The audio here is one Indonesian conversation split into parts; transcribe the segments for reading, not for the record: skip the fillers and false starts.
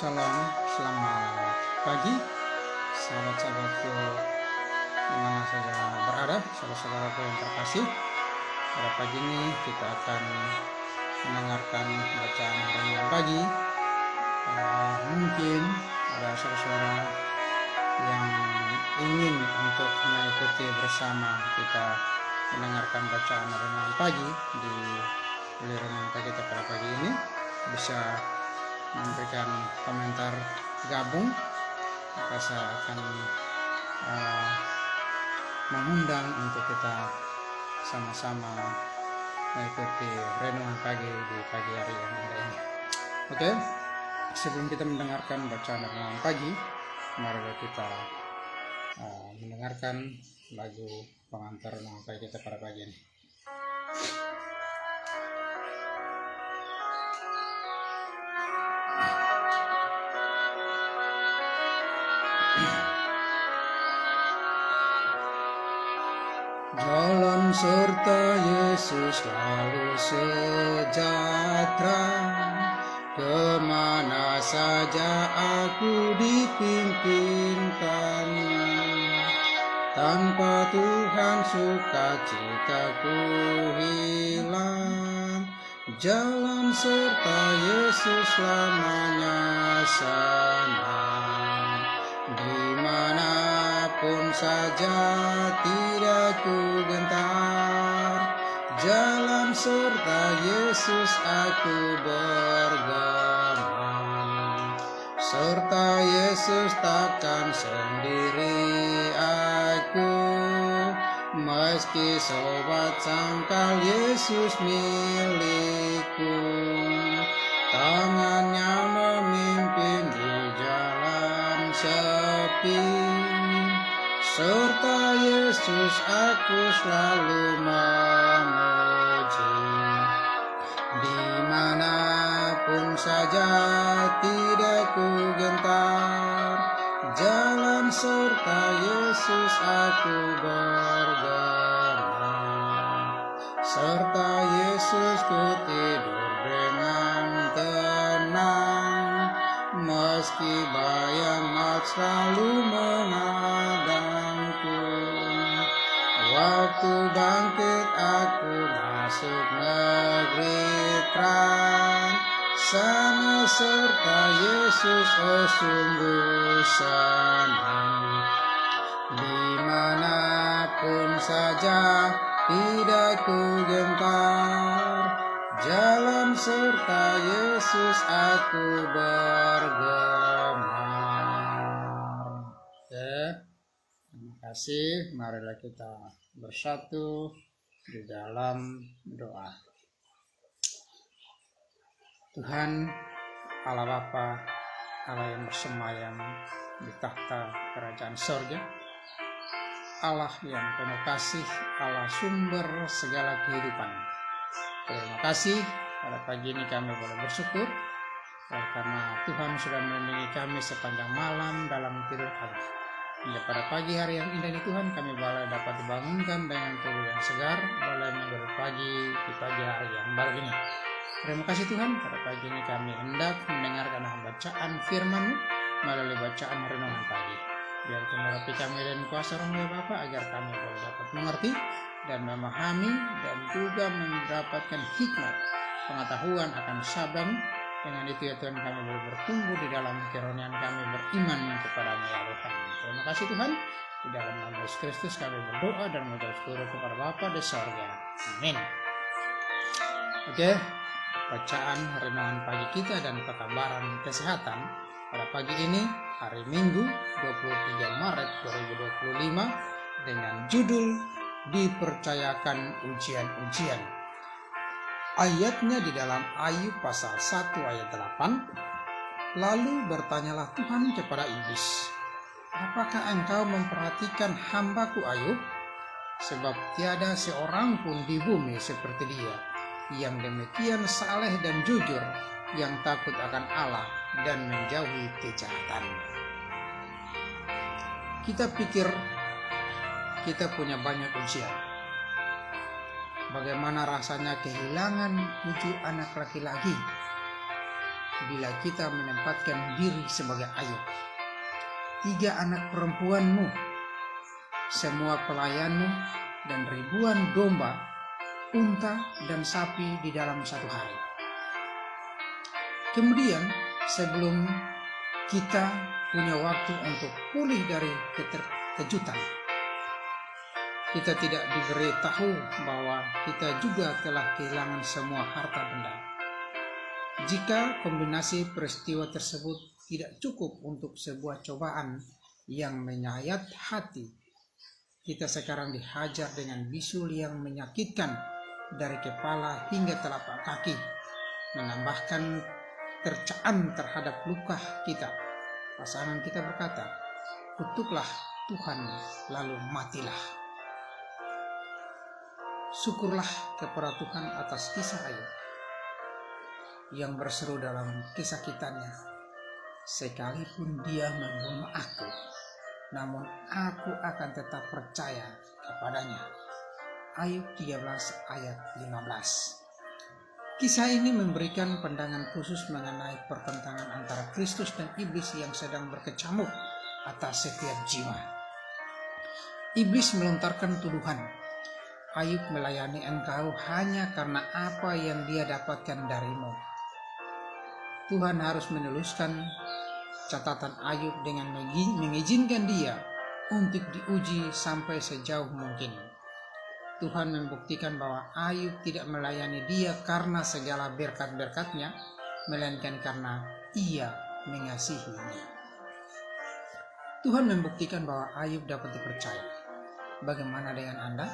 Salam, selamat pagi, sahabat-sahabatku dimana saja berada, saudara-saudaraku yang terkasih. Pada pagi ini kita akan mendengarkan bacaan renungan pagi. Mungkin ada saudara-saudara yang ingin untuk mengikuti bersama kita mendengarkan bacaan renungan pagi di renungan pagi kita pada pagi ini, bisa memberikan komentar gabung, maka saya akan mengundang untuk kita sama-sama mengikuti renungan pagi di pagi hari yang indah ini. Oke, sebelum kita mendengarkan bacaan renungan pagi, mari kita mendengarkan lagu pengantar renungan pagi kita pada pagi ini. Jalan serta Yesus selalu sejahtera, kemana saja aku dipimpinkannya. Tanpa Tuhan sukacitaku hilang, jalan serta Yesus selamanya senang. Dimanapun saja tidak ku gentar, jalan serta Yesus aku bergema. Serta Yesus takkan sendiri aku, meski sobat sangkal Yesus milikku. Tangannya memimpin di jalan sepi, serta Yesus aku selalu memuji. Dimanapun saja tidak ku gentar, jalan serta Yesus aku bergema. Serta Yesus ku tidur dengan tenang, meski bayang maut selalu menghadangku. Waktu bangkit aku masuk negeri terang, sana serta Yesus oh sungguh senang. Dimanapun saja tidak ku gentar, jalan serta Yesus aku bergemar. Terima kasih. Marilah kita bersatu di dalam doa. Tuhan Allah Bapa, Allah yang bersemayam di tahta kerajaan sorga, Allah yang penuh kasih, Allah sumber segala kehidupan. Terima kasih pada pagi ini kami boleh bersyukur karena Tuhan sudah melindungi kami sepanjang malam dalam tidur kami. Hingga pada pagi hari yang indah ini Tuhan, kami boleh dapat dibangunkan dengan tubuh yang segar, boleh menggelar pagi di pagi hari yang baru ini. Terima kasih Tuhan, pada pagi ini kami hendak mendengarkan bacaan firman-Mu melalui bacaan renungan pagi. Biar menerangi kami dan kuasa Roh Bapa, agar kami boleh dapat mengerti dan memahami dan juga mendapatkan hikmat pengetahuan akan sabda-Mu. Dengan itu ya Tuhan, kami boleh bertumbuh di dalam kerohanian kami beriman kepada-Mu ya Tuhan. Terima kasih Tuhan, di dalam nama Yesus Kristus kami berdoa dan mengucap syukur kepada Bapa di sorga. Amin. Oke, bacaan renungan pagi kita dan pekabaran kesehatan pada pagi ini, hari Minggu 23 Maret 2025, dengan judul Dipercayakan Ujian-Ujian. Ayatnya di dalam Ayub pasal 1 ayat 8. Lalu bertanyalah Tuhan kepada iblis, apakah engkau memperhatikan hambaku Ayub? Sebab tiada seorang pun di bumi seperti dia, yang demikian saleh dan jujur, yang takut akan Allah dan menjauhi kejahatan. Kita pikir kita punya banyak ujian. Bagaimana rasanya kehilangan 7 anak laki-laki bila kita menempatkan diri sebagai Ayub. 3 anak perempuanmu, semua pelayanmu, dan ribuan domba, unta, dan sapi di dalam 1 hari. Kemudian sebelum kita punya waktu untuk pulih dari keterkejutan, kita tidak diberitahu bahwa kita juga telah kehilangan semua harta benda. Jika kombinasi peristiwa tersebut tidak cukup untuk sebuah cobaan yang menyayat hati, kita sekarang dihajar dengan bisul yang menyakitkan dari kepala hingga telapak kaki, menambahkan tercaan terhadap luka kita. Pasangan kita berkata, "Kutuklah Tuhan, lalu matilah." Syukurlah kepada Tuhan atas kisah Ayub yang berseru dalam kesakitannya, "Sekalipun dia membunuh aku, namun aku akan tetap percaya kepadanya." Ayub 13 ayat 15. Kisah ini memberikan pandangan khusus mengenai pertentangan antara Kristus dan iblis yang sedang berkecamuk atas setiap jiwa. Iblis melontarkan tuduhan, "Ayub melayani engkau hanya karena apa yang dia dapatkan darimu." Tuhan harus meneluskan catatan Ayub dengan mengizinkan dia untuk diuji sampai sejauh mungkin. Tuhan membuktikan bahwa Ayub tidak melayani dia karena segala berkat-berkatnya, melainkan karena ia mengasihinya. Tuhan membuktikan bahwa Ayub dapat dipercaya. Bagaimana dengan Anda?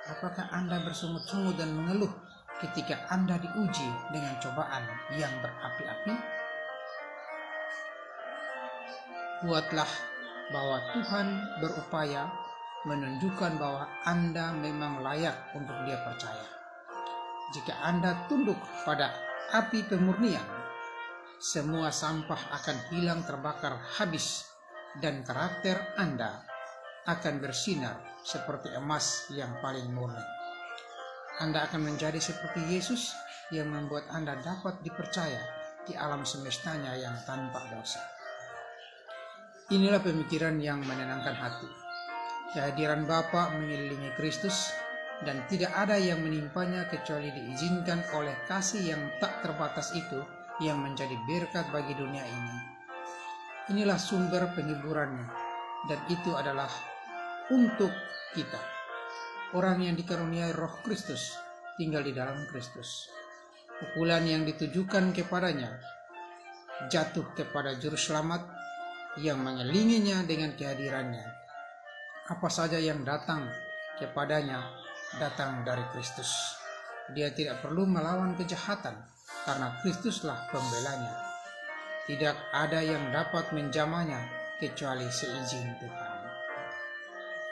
Apakah Anda bersungut-sungut dan mengeluh ketika Anda diuji dengan cobaan yang berapi-api? Buatlah bahwa Tuhan berupaya menunjukkan bahwa Anda memang layak untuk Dia percaya. Jika Anda tunduk pada api pemurnian, semua sampah akan hilang terbakar habis dan karakter Anda akan bersinar seperti emas yang paling murni. Anda akan menjadi seperti Yesus yang membuat Anda dapat dipercaya di alam semestanya yang tanpa dosa. Inilah pemikiran yang menenangkan hati. Kehadiran Bapa mengelilingi Kristus dan tidak ada yang menimpanya kecuali diizinkan oleh kasih yang tak terbatas itu yang menjadi berkat bagi dunia ini. Inilah sumber penghiburannya, dan itu adalah untuk kita. Orang yang dikaruniai Roh Kristus tinggal di dalam Kristus. Pukulan yang ditujukan kepadanya jatuh kepada Juru Selamat yang mengelilinginya dengan kehadirannya. Apa saja yang datang kepadanya datang dari Kristus. Dia tidak perlu melawan kejahatan karena Kristuslah pembelanya. Tidak ada yang dapat menjamahnya kecuali seizin Tuhan.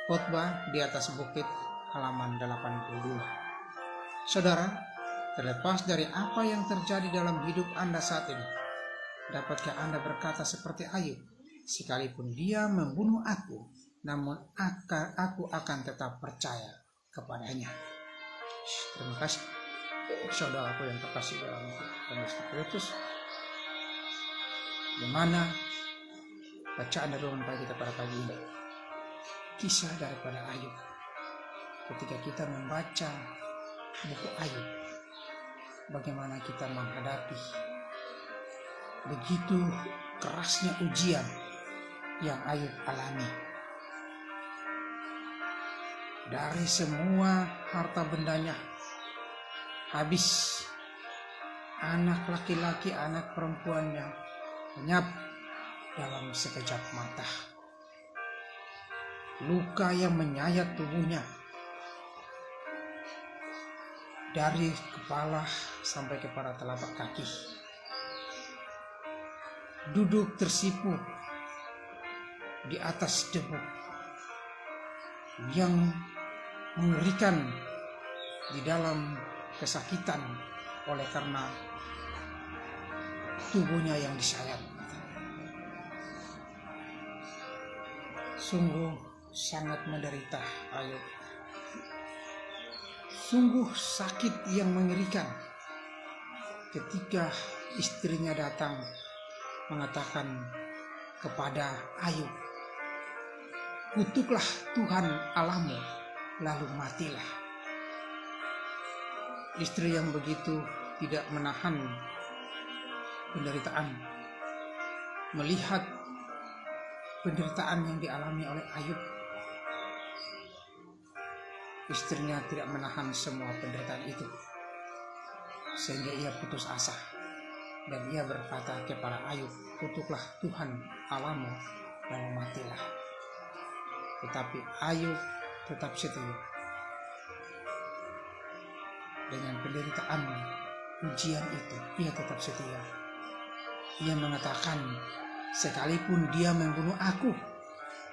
Khotbah di atas bukit halaman 82. Saudara, terlepas dari apa yang terjadi dalam hidup Anda saat ini, dapatkah Anda berkata seperti Ayub, "Sekalipun dia membunuh aku, namun aku akan tetap percaya kepadanya"? Terima kasih saudaraku yang terkasih dalam Tuhan Yesus Kristus. Di mana bacaan renungan pagi kita pada pagi ini, kisah daripada Ayub. Ketika kita membaca buku Ayub, bagaimana kita menghadapi begitu kerasnya ujian yang Ayub alami. Dari semua harta bendanya habis, anak laki-laki, anak perempuannya lenyap dalam sekejap mata. Luka yang menyayat tubuhnya dari kepala sampai kepada telapak kaki. Duduk tersipu di atas debu yang mengerikan di dalam kesakitan oleh karena tubuhnya yang disayat. Sungguh sangat menderita Ayub. Sungguh sakit yang mengerikan ketika istrinya datang mengatakan kepada Ayub, "Kutuklah Tuhan Allahmu, lalu matilah." Istri yang begitu tidak menahan penderitaan, melihat penderitaan yang dialami oleh Ayub. Istrinya tidak menahan semua penderitaan itu, sehingga ia putus asa dan ia berkata kepada Ayub, "Kutuklah Tuhan Allahmu, lalu matilah." Tetapi Ayub tetap setia. Dengan penderitaan ujian itu, ia tetap setia. Ia mengatakan, "Sekalipun dia membunuh aku,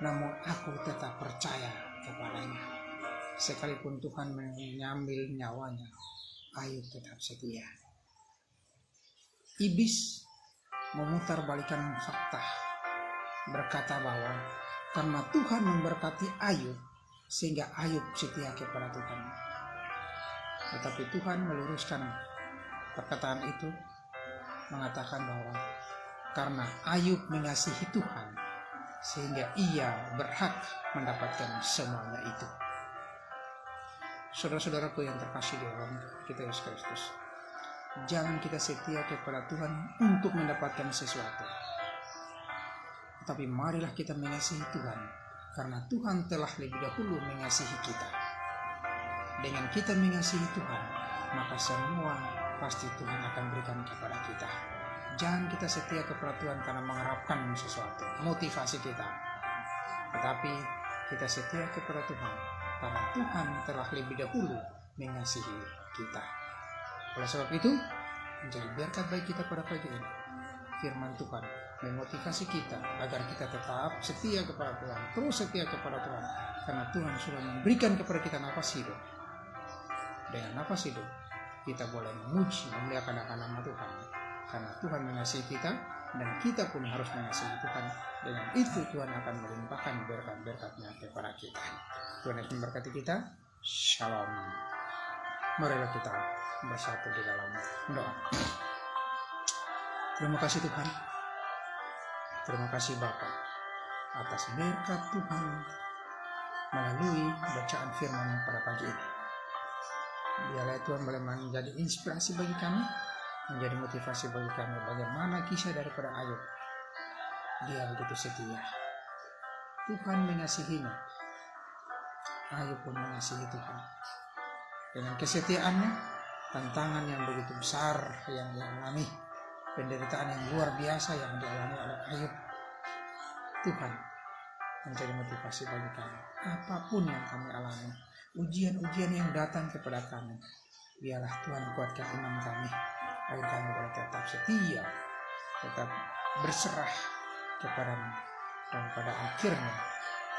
namun aku tetap percaya kepadanya. Sekalipun Tuhan mengambil nyawanya, Ayub tetap setia." Iblis memutarbalikkan fakta, berkata bahwa karena Tuhan memberkati Ayub, sehingga Ayub setia kepada Tuhan. Tetapi Tuhan meluruskan perkataan itu, mengatakan bahwa karena Ayub mengasihi Tuhan, sehingga ia berhak mendapatkan semuanya itu. Saudara-saudaraku yang terkasih di dalam kita Yesus Kristus, jangan kita setia kepada Tuhan untuk mendapatkan sesuatu, tapi marilah kita mengasihi Tuhan, karena Tuhan telah lebih dahulu mengasihi kita. Dengan kita mengasihi Tuhan, maka semua pasti Tuhan akan berikan kepada kita. Jangan kita setia kepada Tuhan karena mengharapkan sesuatu, motivasi kita, tetapi kita setia kepada Tuhan karena Tuhan telah lebih dahulu mengasihi kita. Oleh sebab itu, menjadi berkat bagi kita pada pagi ini, firman Tuhan memotivasi kita agar kita tetap setia kepada Tuhan, terus setia kepada Tuhan, karena Tuhan sudah memberikan kepada kita nafas hidup. Dengan nafas hidup, kita boleh memuji, memuliakan nama Tuhan, karena Tuhan mengasihi kita, dan kita pun harus mengasihi Tuhan. Dengan itu Tuhan akan melimpahkan berkat-berkat-Nya kepada kita. Tuhan Yesus memberkati kita. Shalom. Marilah kita bersatu di dalam doa. Terima kasih Tuhan. Terima kasih Bapa atas berkat Tuhan melalui bacaan firman pada pagi ini. Biarlah Tuhan boleh menjadi inspirasi bagi kami, menjadi motivasi bagi kami bagaimana kisah daripada Ayub. Dia begitu setia. Tuhan mengasihinya. Ayub pun mengasihi Tuhan. Dengan kesetiaannya, tantangan yang begitu besar yang dialami, penderitaan yang luar biasa yang dialami oleh Ayub, Tuhan menjadi motivasi bagi kami. Apapun yang kami alami, ujian-ujian yang datang kepada kami, biarlah Tuhan kuatkan iman kami, agar kami boleh tetap setia, tetap berserah kepada-Mu, dan pada akhirnya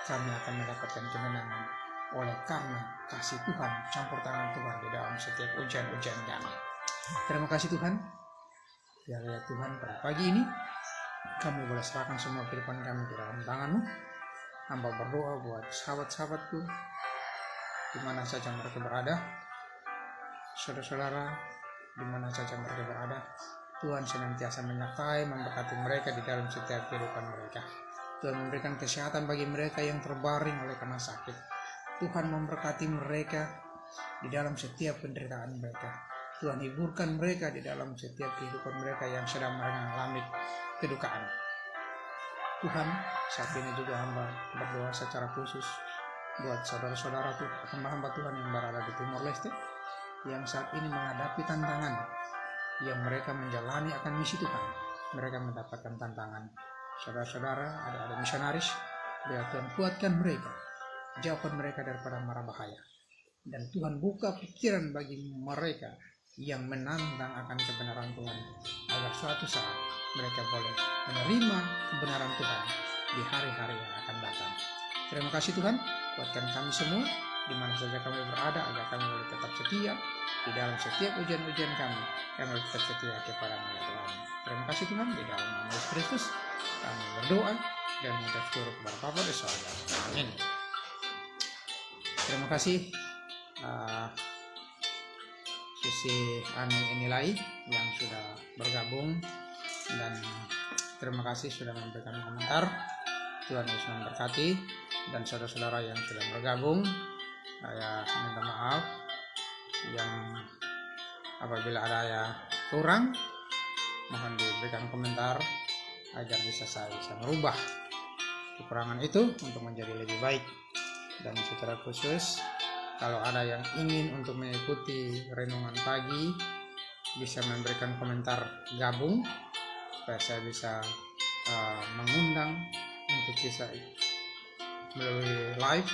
kami akan mendapatkan kemenangan oleh karena kasih Tuhan, campur tangan Tuhan di dalam setiap ujian-ujian kami. Terima kasih Tuhan. Biarlah Tuhan pada pagi ini kami boleh serahkan semua kehidupan kami di dalam tangan-Mu. Hamba berdoa buat sahabat-sahabatku di mana saja mereka berada, saudara-saudara di mana saja mereka berada. Tuhan senantiasa menyertai, memberkati mereka di dalam setiap kehidupan mereka. Tuhan memberikan kesehatan bagi mereka yang terbaring oleh karena sakit. Tuhan memberkati mereka di dalam setiap penderitaan mereka. Tuhan hiburkan mereka di dalam setiap kehidupan mereka yang sedang mengalami kedukaan. Tuhan, saat ini juga hamba berdoa secara khusus buat saudara-saudara hamba-hamba Tuhan yang berada di Timor Leste, yang saat ini menghadapi tantangan, yang mereka menjalani akan misi Tuhan. Mereka mendapatkan tantangan. Saudara-saudara, ada misionaris, biar Tuhan kuatkan mereka, jauhkan mereka daripada mara bahaya. Dan Tuhan buka pikiran bagi mereka yang menantang akan kebenaran Tuhan, agar suatu saat mereka boleh menerima kebenaran Tuhan di hari-hari yang akan datang. Terima kasih Tuhan, kuatkan kami semua di mana saja kami berada, agar kami boleh tetap setia di dalam setiap ujian-ujian kami boleh tetap setia kepada-Mu ya Tuhan. Terima kasih Tuhan, di dalam nama Yesus Kristus kami berdoa dan mengucap syukur kepada Bapa di surga. Amin. Terima kasih Susi Ani Enilai yang sudah bergabung, dan terima kasih sudah memberikan komentar. Tuhan Yesus memberkati. Dan saudara-saudara yang sudah bergabung, saya minta maaf yang apabila ada yang kurang, mohon diberikan komentar agar saya bisa merubah kekurangan itu untuk menjadi lebih baik. Dan secara khusus, kalau ada yang ingin untuk mengikuti renungan pagi, bisa memberikan komentar gabung supaya saya bisa mengundang untuk bisa melalui live,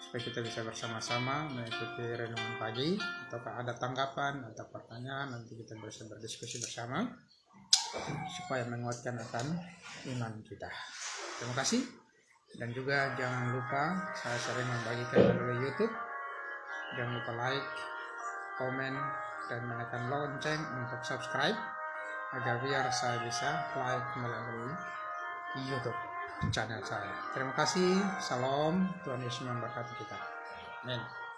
supaya kita bisa bersama-sama mengikuti renungan pagi. Ataukah ada tanggapan atau pertanyaan, nanti kita bisa berdiskusi bersama supaya menguatkan akan iman kita. Terima kasih. Dan juga jangan lupa, saya sering membagikan melalui YouTube. Jangan lupa like, komen, dan menekan lonceng untuk subscribe agar biar saya bisa live melalui YouTube channel saya. Terima kasih. Salam. Tuhan Yesus memberkati kita. Amin.